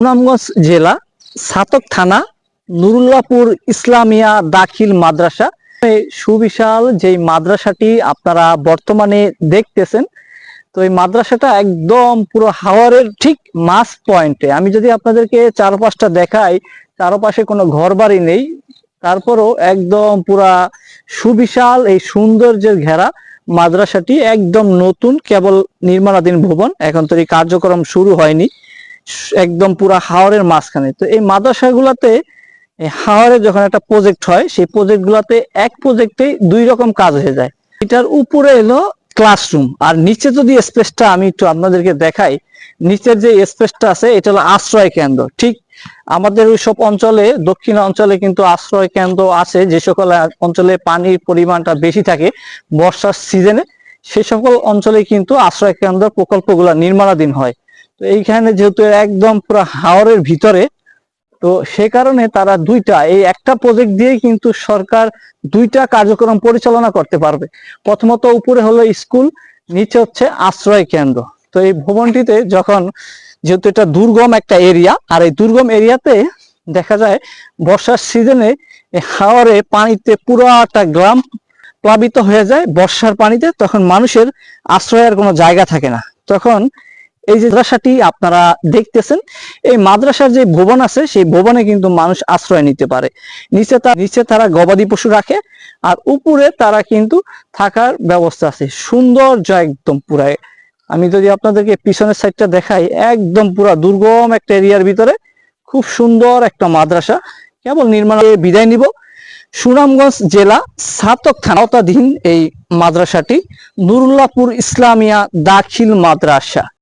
সুনামগঞ্জ জেলা ছাতক থানা নুরুল্লাহপুর ইসলামিয়া দাখিল মাদ্রাসা। এই সুবিশাল যেই মাদ্রাসাটি আপনারা বর্তমানে দেখতেছেন, তো এই মাদ্রাসাটা একদম পুরো হাওরের ঠিক মাস পয়েন্টে। আমি যদি আপনাদেরকে চারপাশটা দেখাই, চারপাশে কোনো ঘর বাড়ি নেই, তারপরও একদম পুরা সুবিশাল এই সৌন্দর্যের ঘেরা মাদ্রাসাটি একদম নতুন, কেবল নির্মাণাধীন ভবন, এখন তো এই কার্যক্রম শুরু হয়নি। একদম পুরা হাওরের মাঝখানে। তো এই মাদ্রাসাগুলোতে হাওরে যখন একটা প্রজেক্ট হয়, সেই প্রজেক্ট গুলাতে এক প্রজেক্টে দুই রকম কাজ হয়ে যায়। এটার উপরে এলো ক্লাসরুম, আর নিচে যদি স্পেসটা আমি একটু আপনাদেরকে দেখাই, নিচের যে স্পেসটা আছে এটা হলো আশ্রয় কেন্দ্র। ঠিক আমাদের ওইসব অঞ্চলে, দক্ষিণ অঞ্চলে কিন্তু আশ্রয় কেন্দ্র আছে, যে সকল অঞ্চলে পানির পরিমাণটা বেশি থাকে বর্ষার সিজনে, সে সকল অঞ্চলে কিন্তু আশ্রয় কেন্দ্র প্রকল্পগুলো নির্মাণাধীন হয়। তো এইখানে যেহেতু একদম পুরো হাওরের ভিতরে, তো সে কারণে তারা এই একটা প্রজেক্ট দিয়ে কিন্তু সরকার দুইটা কার্যক্রম পরিচালনা করতে পারবে। প্রথমত উপরে হলো স্কুল, নিচে হচ্ছে আশ্রয় কেন্দ্র। তো এই ভবনটিতে যখন, যেহেতু এটা দুর্গম একটা এরিয়া, আর এই দুর্গম এরিয়াতে দেখা যায় বর্ষার সিজনে হাওরে পানিতে পুরাটা গ্রাম প্লাবিত হয়ে যায় বর্ষার পানিতে, তখন মানুষের আশ্রয়ের কোনো জায়গা থাকে না। তখন এই যে মাদ্রাসাটি আপনারা দেখতেছেন, এই মাদ্রাসার যে ভবন আছে, সেই ভবনে কিন্তু মানুষ আশ্রয় নিতে পারে। নিচে তারা গবাদি পশু রাখে, আর উপরে তারা কিন্তু থাকার ব্যবস্থা আছে। সৌন্দর্য একদম পুরাই। আমি যদি আপনাদেরকে পিছনের সাইডটা দেখাই, একদম পুরা দুর্গম একটা এরিয়ার ভিতরে খুব সুন্দর একটা মাদ্রাসা। কেবল নির্মাণ বিদায় নিব। সুনামগঞ্জ জেলা ছাতক থানাধীন এই মাদ্রাসাটি নুরুল্লাহপুর ইসলামিয়া দাখিল মাদ্রাসা।